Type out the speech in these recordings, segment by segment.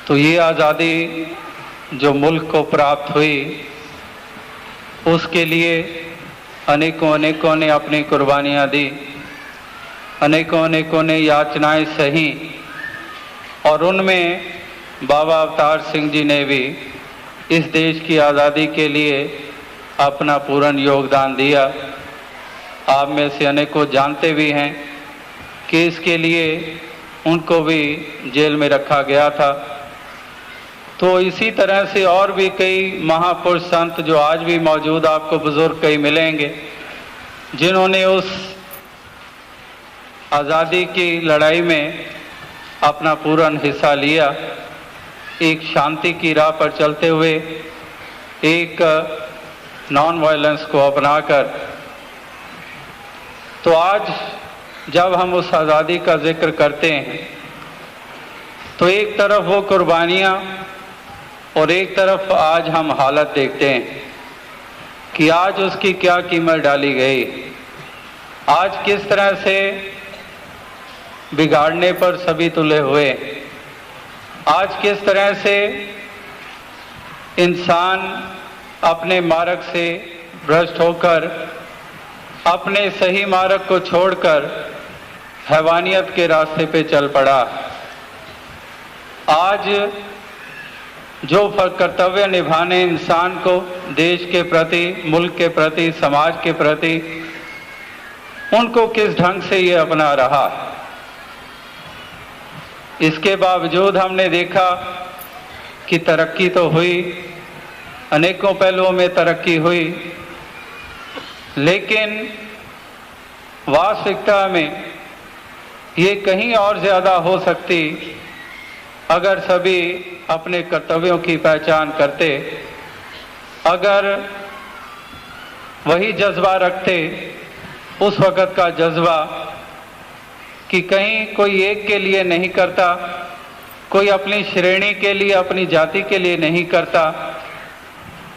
तो ये आज़ादी जो मुल्क को प्राप्त हुई, उसके लिए अनेकों अनेकों ने अपनी कुर्बानियाँ दी, अनेकों अनेकों ने यातनाएं सही, और उनमें बाबा अवतार सिंह जी ने भी इस देश की आज़ादी के लिए अपना पूर्ण योगदान दिया। आप में से अनेकों जानते भी हैं कि इसके लिए उनको भी जेल में रखा गया था। तो इसी तरह से और भी कई महापुरुष संत जो आज भी मौजूद आपको बुजुर्ग कई मिलेंगे, जिन्होंने उस आज़ादी की लड़ाई में अपना पूर्ण हिस्सा लिया, एक शांति की राह पर चलते हुए, एक नॉन वायलेंस को अपनाकर। तो आज जब हम उस आज़ादी का जिक्र करते हैं तो एक तरफ वो कुर्बानियाँ और एक तरफ आज हम हालत देखते हैं कि आज उसकी क्या कीमत डाली गई, आज किस तरह से बिगाड़ने पर सभी तुले हुए, आज किस तरह से इंसान अपने मार्ग से भ्रष्ट होकर अपने सही मार्ग को छोड़कर हैवानियत के रास्ते पे चल पड़ा। आज जो कर्तव्य निभाने इंसान को देश के प्रति, मुल्क के प्रति, समाज के प्रति, उनको किस ढंग से ये अपना रहा। इसके बावजूद हमने देखा कि तरक्की तो हुई, अनेकों पहलुओं में तरक्की हुई, लेकिन वास्तविकता में ये कहीं और ज़्यादा हो सकती अगर सभी अपने कर्तव्यों की पहचान करते, अगर वही जज्बा रखते, उस वक़्त का जज्बा कि कहीं कोई एक के लिए नहीं करता, कोई अपनी श्रेणी के लिए, अपनी जाति के लिए नहीं करता,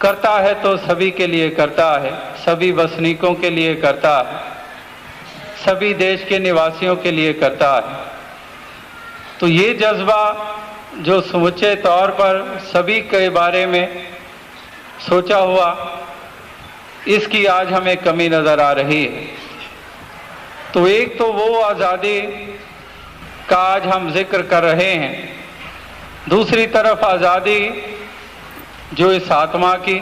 करता है तो सभी के लिए करता है, सभी वसनीकों के लिए करता है, सभी देश के निवासियों के लिए करता है। तो ये जज्बा जो समूचे तौर पर सभी के बारे में सोचा हुआ, इसकी आज हमें कमी नज़र आ रही है। तो एक तो वो आज़ादी का आज हम जिक्र कर रहे हैं, दूसरी तरफ आज़ादी जो इस आत्मा की,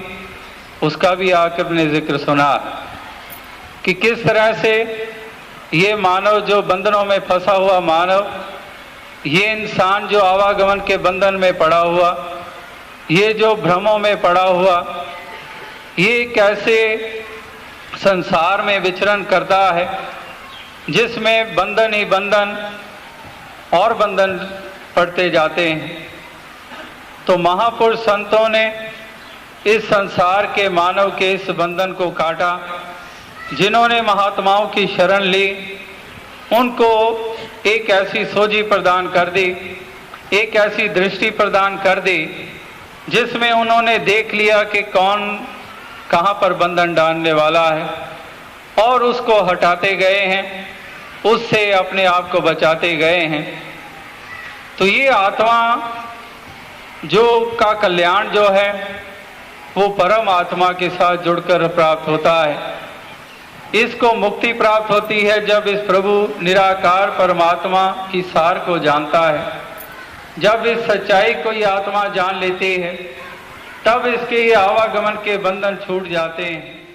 उसका भी आपने जिक्र सुना कि किस तरह से ये मानव जो बंधनों में फंसा हुआ मानव, ये इंसान जो आवागमन के बंधन में पड़ा हुआ, ये जो भ्रमों में पड़ा हुआ, ये कैसे संसार में विचरण करता है, जिसमें बंधन ही बंधन और बंधन पड़ते जाते हैं। तो महापुरुष संतों ने इस संसार के मानव के इस बंधन को काटा। जिन्होंने महात्माओं की शरण ली, उनको एक ऐसी सोझी प्रदान कर दी, एक ऐसी दृष्टि प्रदान कर दी, जिसमें उन्होंने देख लिया कि कौन कहाँ पर बंधन डालने वाला है, और उसको हटाते गए हैं, उससे अपने आप को बचाते गए हैं। तो ये आत्मा जो का कल्याण जो है, वो परम आत्मा के साथ जुड़कर प्राप्त होता है। इसको मुक्ति प्राप्त होती है जब इस प्रभु निराकार परमात्मा की सार को जानता है, जब इस सच्चाई को ये आत्मा जान लेती है, तब इसके ये आवागमन के बंधन छूट जाते हैं।